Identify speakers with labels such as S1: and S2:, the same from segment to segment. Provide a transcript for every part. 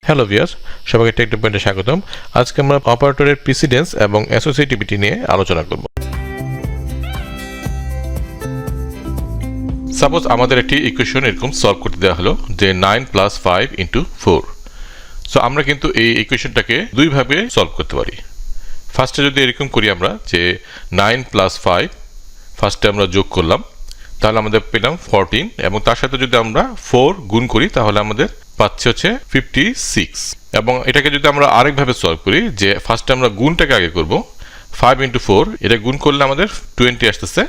S1: Hello viewers, সবাইকে take পয়েন্টে স্বাগতম। আজকে আমরা অপারেটরের প্রিসিডেন্স এবং অ্যাসোসিয়েটিভিটি নিয়ে আলোচনা করব। সাপোজ আমাদের একটি ইকুয়েশন এরকম সলভ করতে দেওয়া হলো যে 9 + 5 × 4। সো আমরা কিন্তু এই ইকুয়েশনটাকে দুইভাবে সলভ করতে পারি। ফার্স্টে যদি এরকম করি আমরা যে 9 + 5 ফার্স্টে আমরা যোগ করলাম, তাহলে আমাদের পেলাম 14, এবং তার সাথে যদি আমরা 4 গুণ করি তাহলে আমাদের পাচ্ছে হচ্ছে 56। এবং এটাকে যদি আমরা আরেকভাবে সলভ করি যে ফার্স্টে আমরা গুণটাকে আগে করব, 5 × 4 এটা গুণ করলে আমাদের 20 আসতেছে,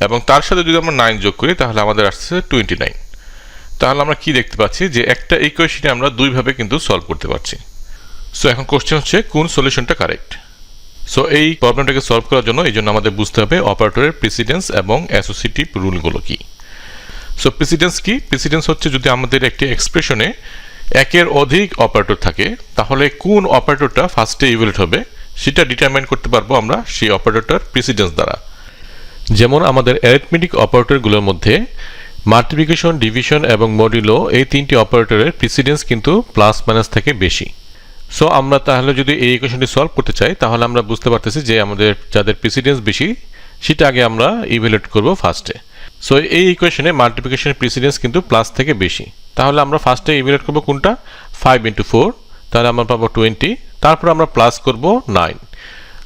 S1: এবং তার সাথে যদি আমরা 9 যোগ করি তাহলে আমাদের আসতেছে 29। তাহলে আমরা কি দেখতে পাচ্ছি যে একটা ইকুয়েশনে আমরা দুইভাবে কিন্তু সলভ করতে পারছি। সো এখন কোশ্চেন হচ্ছে কোন সলিউশনটা কারেক্ট। সো এই প্রবলেমটাকে সলভ করার জন্য আমাদের বুঝতে হবে অপারেটরের প্রিসিডেন্স এবং অ্যাসোসিয়েটিভ রুলগুলো কি। সো প্রিসিডেন্স কি? প্রিসিডেন্স হচ্ছে যদি আমাদের একটি এক্সপ্রেশনে একের অধিক অপারেটর থাকে তাহলে কোন অপারেটরটা ফার্স্টে ইভ্যালুয়েট হবে সেটা ডিটারমাইন করতে পারবো আমরা সেই অপারেটরটার প্রিসিডেন্স দ্বারা। যেমন আমাদের অ্যারিথমেটিক অপারেটরগুলোর মধ্যে মাল্টিপ্লিকেশন, ডিভিশন এবং মডুলো এই তিনটি অপারেটরের প্রিসিডেন্স কিন্তু প্লাস মাইনাস থেকে বেশি। সো আমরা তাহলে যদি এই ইকুয়েশনটি সলভ করতে চাই তাহলে আমরা বুঝতে পারতেছি যে আমাদের যাদের প্রিসিডেন্স বেশি সেটা আগে আমরা ইভ্যালুয়েট করব ফার্স্টে। সো এই ইকুয়েশনে মাল্টিপ্লিকেশনের প্রিসিডেন্স কিন্তু প্লাস থেকে বেশি, তাহলে আমরা ফার্স্টে ইভ্যালুয়েট করব কোনটা, 5 × 4, তাহলে আমরা পাবো 20, তারপর আমরা প্লাস করব 9,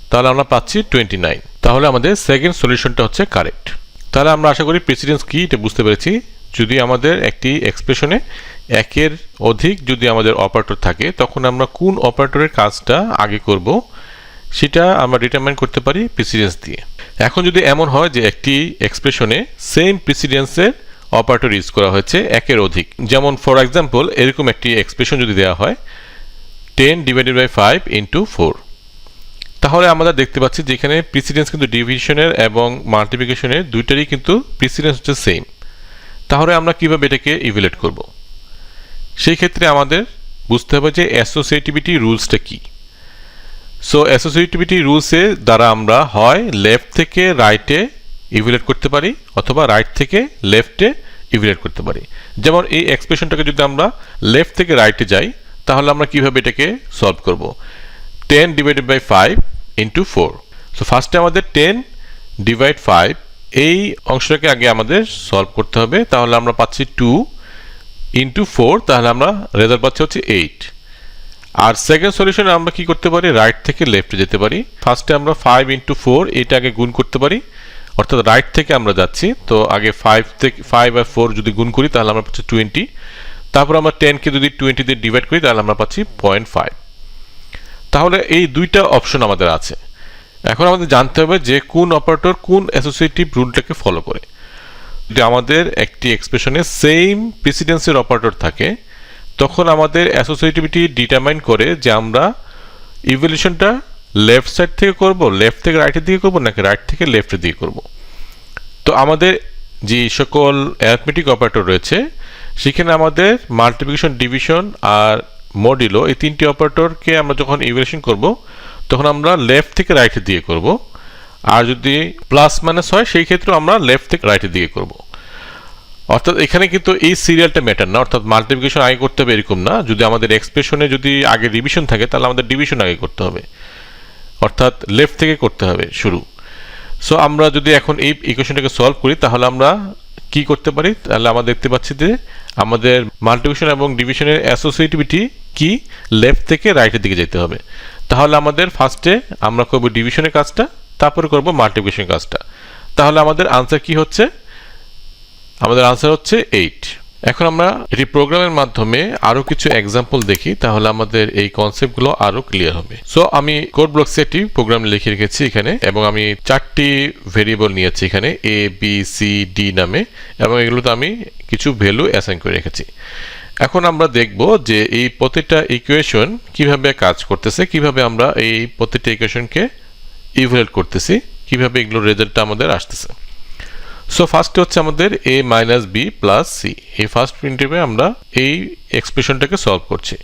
S1: তাহলে আমরা পাচ্ছি 29। তাহলে আমাদের সেকেন্ড সলিউশনটা হচ্ছে কারেক্ট। তাহলে আমরা আশা করি প্রিসিডেন্স কি এটা বুঝতে পেরেছি। যদি আমাদের একটি এক্সপ্রেশনে একের অধিক যদি আমাদের অপারেটর থাকে তখন আমরা কোন অপারেটরের কাজটা আগে করব সেটা আমরা ডিটারমাইন করতে পারি প্রিসিডেন্স দিয়ে। এখন যদি এমন হয় যে একটি এক্সপ্রেশনে সেম প্রিসিডেন্সের অপারেটর ইউজ করা হয়েছে একের অধিক, যেমন ফর এক্সাম্পল এরকম একটি এক্সপ্রেশন যদি দেওয়া হয় 10 / 5 × 4, তাহলে আমরা দেখতে পাচ্ছি যে এখানে প্রিসিডেন্স কিন্তু ডিভিশনের এবং মাল্টিপ্লিকেশনের দুইটারই কিন্তু প্রিসিডেন্স হচ্ছে সেম। তাহলে আমরা কিভাবে এটাকে ইভ্যালুয়েট করব? সেই ক্ষেত্রে আমাদের বুঝতে হবে যে অ্যাসোসিয়েটিভিটি রুলসটা কি। সো অ্যাসোসিয়েটিভিটি রুলসের দ্বারা আমরা হয় লেফট থেকে রাইটে ইভ্যালুয়েট করতে পারি অথবা রাইট থেকে লেফটে ইভ্যালুয়েট করতে পারি। যেমন এই এক্সপ্রেশনটাকে যদি আমরা লেফট থেকে রাইটে যাই তাহলে আমরা কিভাবে এটাকে সলভ করব, 10 / 5 × 4। সো ফার্স্টে আমাদের 10 / 5 এই অংশটাকে আগে আমাদের সলভ করতে হবে, তাহলে আমরা পাচ্ছি 2 × 4, তাহলে আমরা রেজাল্ট পাচ্ছি হচ্ছে 8। আর সেকেন্ড সলিউশনে আমরা কি করতে পারি, রাইট থেকে লেফটে যেতে পারি। ফার্স্টে আমরা 5 × 4 এটা আগে গুণ করতে পারি, অর্থাৎ রাইট থেকে আমরা যাচ্ছি, তো আগে 5 আর 4 যদি গুণ করি তাহলে আমরা পাচ্ছি 20, তারপর আমরা 10কে যদি 20 দিয়ে ডিভাইড করি তাহলে আমরা পাচ্ছি 0.5। তাহলে এই দুইটা অপশন আমাদের আছে। এখন আমাদের জানতে হবে যে কোন অপারেটর কোন অ্যাসোসিয়েটিভ রুলটাকে ফলো করে। যদি আমাদের একটি এক্সপ্রেশনে সেম প্রিসিডেন্সের অপারেটর থাকে তখন আমাদের অ্যাসোসিয়েটিভিটি ডিটারমাইন করে যে আমরা ইভ্যালুয়েশনটা লেফট সাইড থেকে করব, লেফট থেকে রাইটের দিকে করব, নাকি রাইট থেকে লেফটের দিকে করব। তো আমাদের যে সকল অ্যারিথমেটিক অপারেটর রয়েছে সেখানে আমাদের মাল্টিপ্লিকেশন, ডিভিশন আর মডুলো এই তিনটি অপারেটরকে আমরা যখন ইভ্যালুয়েশন করব তখন আমরা লেফট থেকে রাইটের দিকে করব, আর যদি প্লাস মাইনাস হয় সেই ক্ষেত্রে আমরা লেফট থেকে রাইটের দিকে করব। অর্থাৎ এখানে কিন্তু এই সিরিয়ালটা ম্যাটার না, অর্থাৎ মাল্টিপ্লিকেশন আগে করতে হবে এরকম না। যদি আমাদের এক্সপ্রেশনে যদি আগে ডিভিশন থাকে তাহলে আমাদের ডিভিশন আগে করতে হবে, অর্থাৎ লেফট থেকে করতে হবে শুরু। সো আমরা যদি এখন এই ইকুয়েশনটাকে সলভ করি তাহলে আমরা কি করতে পারি, তাহলে আমরা দেখতে পাচ্ছি যে আমাদের মাল্টিপ্লিকেশন এবং ডিভিশনের অ্যাসোসিয়েটিভিটি কি, লেফট থেকে রাইটের দিকে যেতে হবে। তাহলে আমাদের ফার্স্টে আমরা করব ডিভিশনের কাজটা, তারপরে করব মাল্টিপ্লিকেশনের কাজটা। তাহলে আমাদের আনসার কি হচ্ছে, আমাদের আনসার হচ্ছে 8। এখন আমরা এটি প্রোগ্রামের মাধ্যমে আরো কিছু এক্সাম্পল দেখি, তাহলে আমাদের এই কনসেপ্টগুলো আরো ক্লিয়ার হবে। সো আমি কোড ব্লকসে একটি প্রোগ্রাম লিখে রেখেছি এখানে, এবং আমি 4টি ভেরিয়েবল নিয়েছি এখানে A, B, C, D নামে, এবং এগুলোতে আমি কিছু ভ্যালু অ্যাসাইন করে রেখেছি। এখন আমরা দেখব যে এই প্রতিটা ইকুয়েশন কিভাবে কাজ করতেছে, কিভাবে আমরা এই প্রতিটা ইকুয়েশনকে ইভ্যালুয়েট করতেছি, কিভাবে এগুলোর রেজাল্টটা আমাদের আসতেছে। সো ফার্স্টে হচ্ছে আমাদের a - b + c, এই ফার্স্ট প্রিন্টিভে আমরা এই এক্সপ্রেশনটাকে সলভ করছি।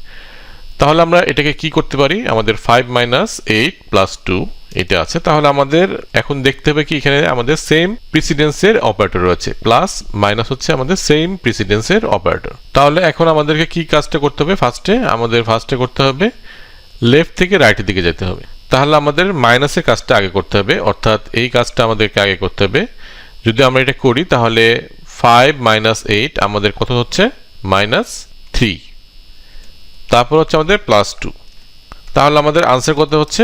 S1: তাহলে আমরা এটাকে কি করতে পারি, আমাদের 5 - 8 + 2 এটা আছে, তাহলে আমাদের এখন দেখতে হবে কি এখানে আমাদের সেম প্রিসিডেন্সের অপারেটর রয়েছে, প্লাস মাইনাস হচ্ছে আমাদের সেম প্রিসিডেন্সের অপারেটর। তাহলে এখন আমাদেরকে কি কাজটা করতে হবে, ফার্স্টে করতে হবে লেফট থেকে রাইটের দিকে যেতে হবে। তাহলে আমাদের মাইনাসের কাজটা আগে করতে হবে, অর্থাৎ এই কাজটা আমাদেরকে আগে করতে হবে। যদি আমরা এটা করি তাহলে 5 - 8 আমাদের কত হচ্ছে -3, তারপর হচ্ছে আমাদের +2, তাহলে আমাদের আনসার কত হচ্ছে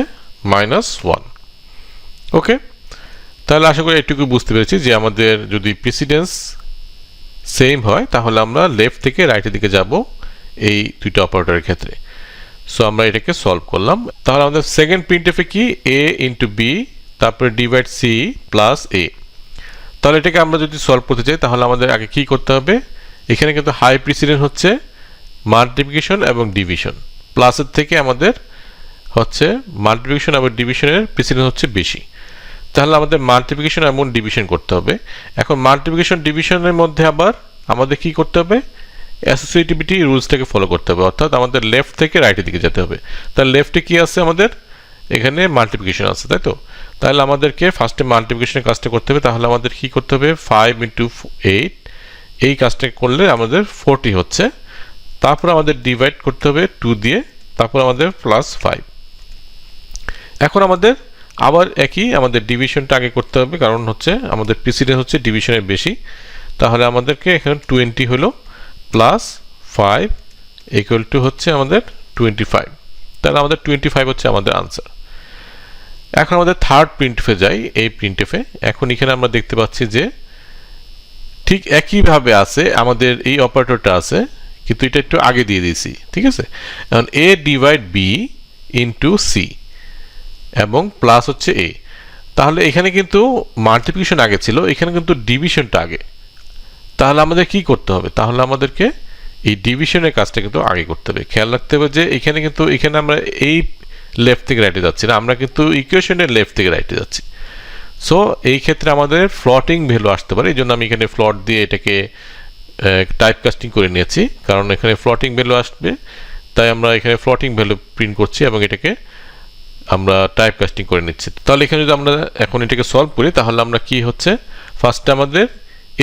S1: -1। ওকে, তাহলে আশা করি এটুকু বুঝতে পেরেছি যে আমাদের যদি প্রিসিডেন্স সেম হয় তাহলে আমরা লেফট থেকে রাইটের দিকে যাব এই দুইটা অপারেটরের ক্ষেত্রে। সো আমরা এটাকে সলভ করলাম। তাহলে আমাদের সেকেন্ড প্রিন্টএফে কি a × b তারপরে ডিভাইড c প্লাস a। তাহলে এটাকে আমরা যদি সলভ করতে চাই তাহলে আমাদের আগে কি করতে হবে, এখানে কিন্তু হাই প্রিসিডেন্স হচ্ছে মাল্টিপ্লিকেশন এবং ডিভিশন, প্লাসের থেকে আমাদের হচ্ছে মাল্টিপ্লিকেশন এবং ডিভিশনের প্রিসিডেন্স হচ্ছে বেশি। তাহলে আমাদের মাল্টিপ্লিকেশন এবং ডিভিশন করতে হবে। এখন মাল্টিপ্লিকেশন ডিভিশনের মধ্যে আবার আমাদের কি করতে হবে, অ্যাসোসিয়েটিভিটি রুলসটাকে ফলো করতে হবে, অর্থাৎ আমাদের লেফট থেকে রাইটের দিকে যেতে হবে। তাহলে লেফটে কি আছে, আমাদের এখানে মাল্টিপ্লিকেশন আছে, তাই তো। তাহলে আমাদেরকে ফার্স্টে মাল্টিপ্লিকেশনের কাজটা করতে হবে। তাহলে আমাদের কি করতে হবে, 5 × 8 এই কাজটা করলে আমাদের 40 হচ্ছে। তারপর আমাদের ডিভাইড করতে হবে 2 দিয়ে, তারপর আমাদের +5। এখন আমাদের আবার একই আমাদের ডিভিশনটা আগে করতে হবে, কারণ হচ্ছে আমাদের প্রিসিডেন্স হচ্ছে ডিভিশনের বেশি। তাহলে আমাদেরকে এখানে 20 হলো +5 = হচ্ছে আমাদের 25। তাহলে আমাদের 25 হচ্ছে আমাদের আনসার। এখন আমাদের থার্ড প্রিন্টএফে যাই। এই প্রিন্টএফে এখন এখানে আমরা দেখতে পাচ্ছি যে ঠিক একইভাবে আছে, আমাদের এই অপারেটরটা আছে কিন্তু এটা একটু আগে দিয়ে দিয়েছি, ঠিক আছে। এখন a ডিভাইড b × c এবং প্লাস হচ্ছে a। তাহলে এখানে কিন্তু মাল্টিপ্লিকেশন আগে ছিল, এখানে কিন্তু ডিভিশনটা আগে। তাহলে আমাদের কি করতে হবে, তাহলে আমাদেরকে এই ডিভিশনের কাজটা কিন্তু আগে করতে হবে। খেয়াল রাখতে হবে যে এখানে আমরা এই লেফট থেকে রাইটে যাচ্ছি না, আমরা কিন্তু ইকুয়েশনের লেফট থেকে রাইটে যাচ্ছি। সো এই ক্ষেত্রে আমাদের ফ্লটিং ভ্যালু আসতে পারে, এই জন্য আমি এখানে ফ্লট দিয়ে এটাকে টাইপ কাস্টিং করে নিয়েছি, কারণ এখানে ফ্লটিং ভ্যালু আসবে, তাই আমরা এখানে ফ্লটিং ভ্যালু প্রিন্ট করছি এবং এটাকে আমরা টাইপ কাস্টিং করে নিচ্ছি। তাহলে এখানে যদি আমরা এখন এটাকে সলভ করি তাহলে আমরা কি হচ্ছে, ফার্স্টে আমাদের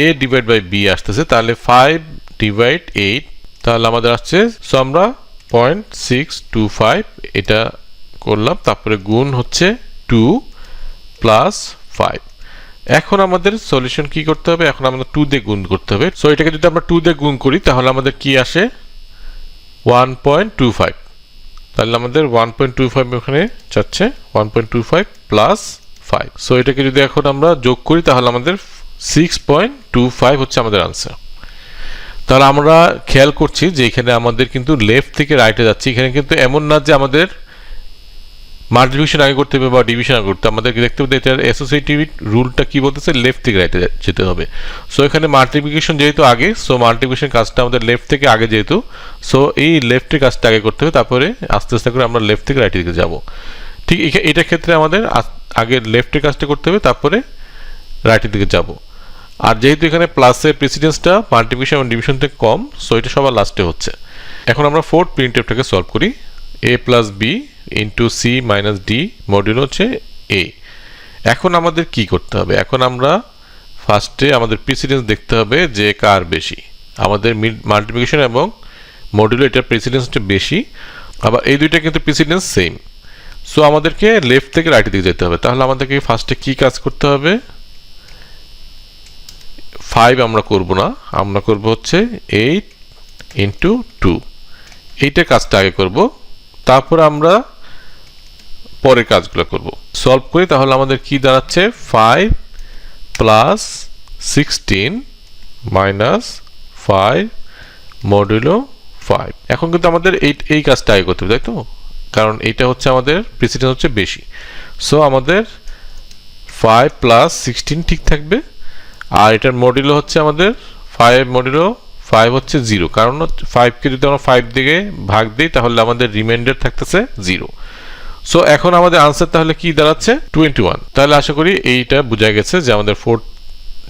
S1: a ডিভাইড বাই b আসতেছে, তাহলে 5 ডিভাইড 8, তাহলে আমাদের আসছে, সো আমরা 0.625 এটা করলাম, তারপরে গুণ হচ্ছে 2 + 5। এখন আমাদের সলিউশন কি করতে হবে, এখন আমাদের 2 দিয়ে গুণ করতে হবে। সো এটাকে যদি আমরা 2 দিয়ে গুণ করি তাহলে আমাদের কি আসে 1.25। তাহলে আমাদের 1.25 ওখানে যাচ্ছে, 1.25 + 5। সো এটাকে যদি এখন আমরা যোগ করি তাহলে আমাদের 6.25 হচ্ছে আমাদের আনসার। তাহলে আমরা খেয়াল করছি যে এখানে আমাদের কিন্তু লেফট থেকে রাইটে যাচ্ছি, এখানে কিন্তু এমন না যে আমাদের মাল্টিপ্লিকেশন আগে করতে হবে বা ডিভিশন আগে করতে হবে। আমাদেরকে দেখতে হবে এটার অ্যাসোসিয়েটিভ রুলটা কি বলতেছে, লেফট থেকে রাইটে যেতে হবে। সো এখানে মাল্টিপ্লিকেশন যেহেতু আগে, সো মাল্টিপ্লিকেশন কাজটা আমাদের লেফট থেকে আগে যেহেতু, সো এই লেফটের কাজটা আগে করতে হবে, তারপরে আস্তে আস্তে করে আমরা লেফট থেকে রাইটের দিকে যাব। ঠিক এটার ক্ষেত্রে আমাদের আগে লেফটের কাজটা করতে হবে, তারপরে রাইটের দিকে যাব। আর যেহেতু এখানে প্লাসের প্রেসিডেন্সটা মাল্টিপ্লিকেশন এবং ডিভিশন থেকে কম, সো এটা সবার লাস্টে হচ্ছে। এখন আমরা ফোর্থ প্রিন্টএফটাকে সলভ করি। a + b × c - d module হচ্ছে a। এখন আমাদের কি করতে হবে, এখন আমরা ফার্স্টে আমাদের প্রেসিডেন্স দেখতে হবে যে কার বেশি। আমাদের মাল্টিপ্লিকেশন এবং মডিউলে এটা প্রেসিডেন্সটা বেশি, আবার এই দুইটা কিন্তু প্রেসিডেন্স সেম। সো আমাদেরকে লেফট থেকে রাইটের দিকে যেতে হবে। তাহলে আমাদেরকে ফার্স্টে কি কাজ করতে হবে, 5 আমরা করব না, আমরা করব হচ্ছে 8 × 2, এইটা কাজটা আগে করব, তারপর আমরা পরের কাজগুলো করব। সলভ করি তাহলে আমাদের কি দাঁড়াচ্ছে, 5 + 16 - 5 মডুলো 5। এখন কিন্তু আমাদের এই কাজটা আগে করতে হবে, তাই তো, কারণ এটা হচ্ছে আমাদের প্রেসিডেন্স হচ্ছে বেশি। সো আমাদের 5 + 16 ঠিক থাকবে, আর এটার মডুলো হচ্ছে আমাদের 5 মডুলো 5 হচ্ছে 0, কারণ 5কে যদি আমরা 5 দিকে ভাগ দিই তাহলে আমাদের রিমাইন্ডার থাকতেছে 0। সো এখন আমাদের আনসার তাহলে কি দাঁড়াচ্ছে, 21। তাহলে আশা করি এইটা বোঝা গেছে যে আমাদের ফোর্থ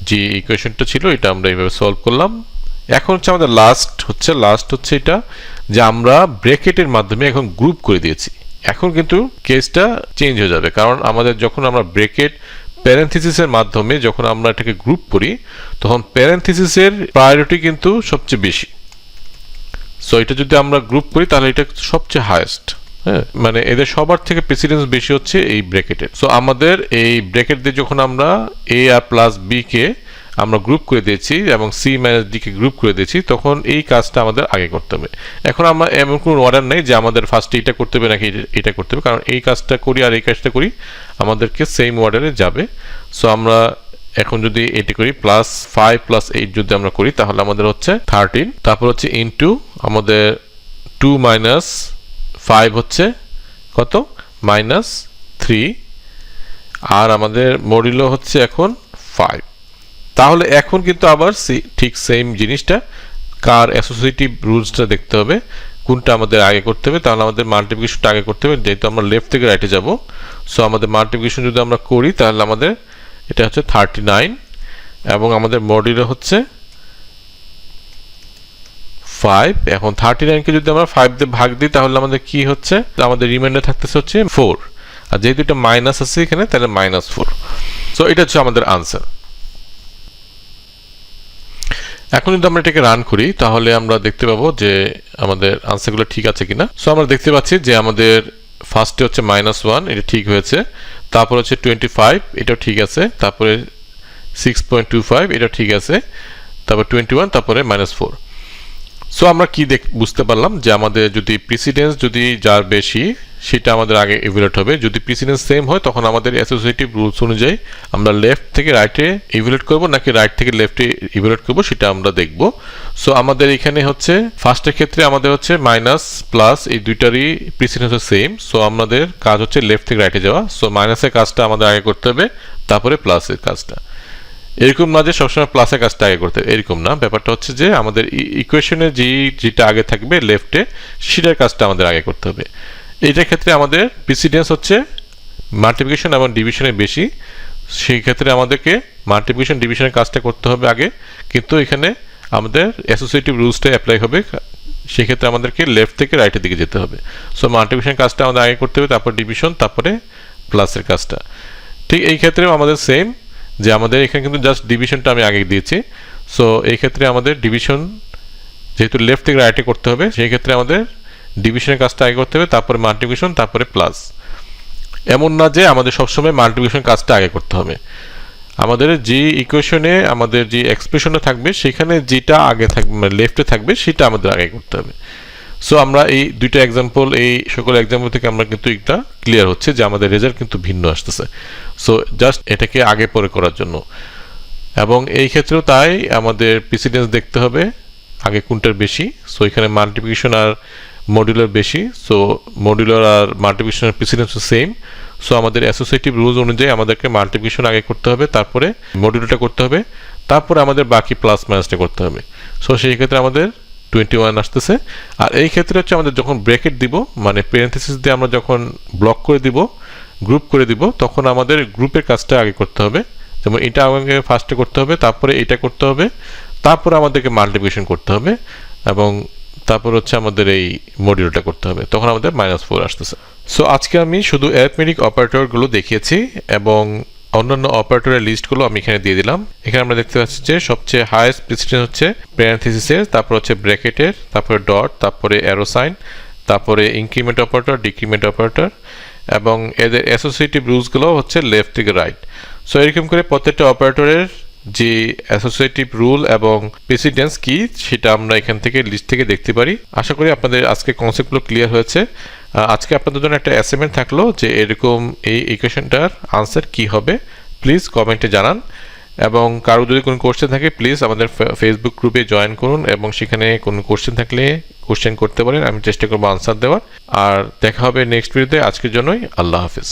S1: যে ইকুয়েশনটা ছিল এটা আমরা এইভাবে সলভ করলাম। এখন হচ্ছে আমাদের লাস্ট হচ্ছে এটা যে আমরা ব্র্যাকেটের মাধ্যমে এখন গ্রুপ করে দিয়েছি। এখন কিন্তু কেসটা চেঞ্জ হয়ে যাবে, কারণ আমাদের যখন আমরা ব্রেকেট প্যারেনথিসিসের মাধ্যমে যখন আমরা এটাকে গ্রুপ করি তখন প্যারেনথিসিসের প্রায়োরিটি কিন্তু সবচেয়ে বেশি। সো এটা যদি আমরা গ্রুপ করি তাহলে এটা সবচেয়ে হাইয়েস্ট, হ্যাঁ, মানে এদের সবার থেকে প্রেসিডেন্স বেশি হচ্ছে এই ব্র্যাকেটের। সো আমাদের এই ব্র্যাকেট দিয়ে যখন আমরা এ আর প্লাস বি কে আমরা গ্রুপ করে দিয়েছি এবং সি মাইনাস ডি কে গ্রুপ করে দিয়েছি, তখন এই কাজটা আমাদের আগে করতে হবে। এখন আমরা এমন কোনো অর্ডার নেই যে আমাদের ফার্স্টে এটা করতে হবে নাকি এটা করতে হবে, কারণ এই কাজটা করি আর এই কাজটা করি আমাদেরকে সেম অর্ডারে যাবে। সো আমরা এখন যদি এটি করি প্লাস 5 প্লাস 8 যদি আমরা করি তাহলে আমাদের হচ্ছে 13, তারপর হচ্ছে ইনটু আমাদের 2 মাইনাস 5 হচ্ছে কত মাইনাস 3, আর আমাদের মডিউলো হচ্ছে এখন 5। তাহলে এখন কিন্তু আবার ঠিক সেম জিনিসটা কার অ্যাসোসিয়েটিভ রুলসটা দেখতে হবে, কোনটা আমাদের আগে করতে হবে। তাহলে আমাদের মাল্টিপ্লিকেশনটা আগে করতে হবে, যেহেতু আমরা লেফট থেকে রাইটে যাব। সো আমাদের মাল্টিপ্লিকেশন যদি আমরা করি তাহলে আমাদের এটা হচ্ছে 39 এবং আমাদের মডিউলো হচ্ছে 5। এখন 39কে যদি আমরা 5 দিয়ে ভাগ দিই তাহলে আমাদের কি হচ্ছে, আমাদের রিমাইন্ডার থাকতেছে হচ্ছে 4, আর যেহেতু এটা মাইনাস আছে এখানে তাহলে -4। সো এটা হচ্ছে আমাদের আনসার। এখন যদি আমরা এটাকে রান করি তাহলে আমরা দেখতে পাবো যে আমাদের আনসারগুলো ঠিক আছে কিনা। সো আমরা দেখতে পাচ্ছি যে আমাদের ফার্স্টে হচ্ছে -1, এটা ঠিক হয়েছে, তারপর হচ্ছে 25, এটাও ঠিক আছে, তারপরে 6.25, এটা ঠিক আছে, তারপর 21, তারপরে -4। সো আমরা কি বুঝতে পারলাম যে আমাদের যদি প্রিসিডেন্স যদি যার বেশি সেটা আমাদের আগে ইভ্যালুয়েট হবে। যদি প্রিসিডেন্স সেম হয় তখন আমাদের অ্যাসোসিয়েটিভ রুলস অনুযায়ী আমরা লেফট থেকে রাইটে ইভ্যালুয়েট করব নাকি রাইট থেকে লেফটে ইভ্যালুয়েট করব সেটা আমরা দেখব। সো আমাদের এখানে হচ্ছে ফার্স্টের ক্ষেত্রে আমাদের হচ্ছে মাইনাস প্লাস এই দুইটারই প্রিসিডেন্স সেম। সো আমাদের কাজ হচ্ছে লেফট থেকে রাইটে যাওয়া। সো মাইনাসের কাজটা আমাদের আগে করতে হবে, তারপরে প্লাসের কাজটা। এরকম না যে সবসময় প্লাসের কাজটা আগে করতে হবে, এরকম না। ব্যাপারটা হচ্ছে যে আমাদের ইকুয়েশনে যেটা আগে থাকবে লেফটে সেটার কাজটা আমাদের আগে করতে হবে। এইটার ক্ষেত্রে আমাদের প্রিসিডেন্স হচ্ছে মাল্টিপ্লিকেশন এবং ডিভিশনের বেশি, সেই ক্ষেত্রে আমাদেরকে মাল্টিপ্লিকেশন ডিভিশনের কাজটা করতে হবে আগে, কিন্তু এখানে আমাদের অ্যাসোসিয়েটিভ রুলসটা অ্যাপ্লাই হবে, সেই ক্ষেত্রে আমাদেরকে লেফট থেকে রাইটের দিকে যেতে হবে। সো মাল্টিপ্লিকেশন কাজটা আমাদের আগে করতে হবে, তারপর ডিভিশন, তারপরে প্লাসের কাজটা। ঠিক এই ক্ষেত্রেও আমাদের সেম, যে আমাদের এখানে কিন্তু জাস্ট ডিভিশনটা আমি আগে দিয়েছি। সো এই ক্ষেত্রে আমাদের ডিভিশন যেহেতু লেফট থেকে রাইটে করতে হবে, সেই ক্ষেত্রে আমাদের ডিভিশনের কাজটা আগে করতে হবে, তারপরে মাল্টিপ্লিকেশন, তারপরে প্লাস। এমন না যে আমাদের সবসময় মাল্টিপ্লিকেশন কাজটা আগে করতে হবে। আমাদের যে ইকুয়েশনে আমাদের যে এক্সপ্রেশনে থাকবে সেখানে যেটা আগে থাকবে মানে লেফটে থাকবে সেটা আমাদের আগে করতে হবে। সো আমরা এই দুইটা এক্সাম্পল, এই সকল এক্সাম্পল থেকে আমরা কিন্তু এটা ক্লিয়ার হচ্ছে যে আমাদের রেজাল্ট কিন্তু ভিন্ন আসতেছে। সো জাস্ট এটাকে আগে পরে করার জন্য, এবং এই ক্ষেত্রেও তাই আমাদের প্রিসিডেন্স দেখতে হবে আগে কোনটার বেশি। সো এখানে মাল্টিপ্লিকেশন আর মডিউলার বেশি, সো মডিউলার আর মাল্টিপ্লিকেশনের প্রিসিডেন্স সেম। সো আমাদের অ্যাসোসিয়েটিভ রুলস অনুযায়ী আমাদেরকে মাল্টিপ্লিকেশন আগে করতে হবে, তারপরে মডিউলটা করতে হবে, তারপরে আমাদের বাকি প্লাস মাইনাসটা করতে হবে। সো সেই ক্ষেত্রে আমাদের 21 আসতেছে। আর এই ক্ষেত্রে হচ্ছে আমাদের যখন ব্র্যাকেট দিব মানে প্যারেনথেসিস দিয়ে আমরা যখন ব্লক করে দিব, গ্রুপ করে দিব, তখন আমাদের গ্রুপের কাজটা আগে করতে হবে। যেমন এটা আমাকে ফার্স্টে করতে হবে, তারপরে এটা করতে হবে, তারপরে আমাদেরকে মাল্টিপ্লিকেশন করতে হবে, এবং তারপর হচ্ছে আমাদের এই মডিউলটা করতে হবে, তখন আমাদের -4 আসতেছে। সো আজকে আমি শুধু অ্যারিথমেটিক অপারেটরগুলো দেখিয়েছি এবং অন্যান্য অপারেটরের লিস্টগুলো আমি এখানে দিয়ে দিলাম। এখানে আমরা দেখতে পাচ্ছি যে সবচেয়ে হাইয়েস্ট প্রেসিডেন্স হচ্ছে প্যারেনথেসিসের, তারপর হচ্ছে ব্র্যাকেটের, তারপরে ডট, তারপরে অ্যারো সাইন, তারপরে ইনক্রিমেন্ট অপারেটর, ডিক্রিমেন্ট অপারেটর, এবং এদের অ্যাসোসিয়েটিভ রুলসগুলো হচ্ছে লেফট থেকে রাইট। সো এরকম করে প্রত্যেকটা অপারেটরের যে অ্যাসোসিয়েটিভ রুল এবং প্রেসিডেন্স কি সেটা আমরা এখান থেকে লিস্ট থেকে দেখতে পারি। আশা করি আপনাদের আজকে কনসেপ্টগুলো ক্লিয়ার হয়েছে। আজকে আপনাদের জন্য একটা অ্যাসাইনমেন্ট থাকলো যে এরকম এই ইকুয়েশনটার আনসার কি হবে, প্লিজ কমেন্টে জানান, এবং কারো যদি কোনো কোশ্চেন থাকে প্লিজ আমাদের ফেসবুক গ্রুপে জয়েন করুন, এবং সেখানে কোনো কোশ্চেন থাকলে কোশ্চেন করতে পারেন, আমি চেষ্টা করবো আনসার দেওয়ার। আর দেখা হবে নেক্সট ভিডিওতে। আজকের জন্যই আল্লাহ হাফিজ।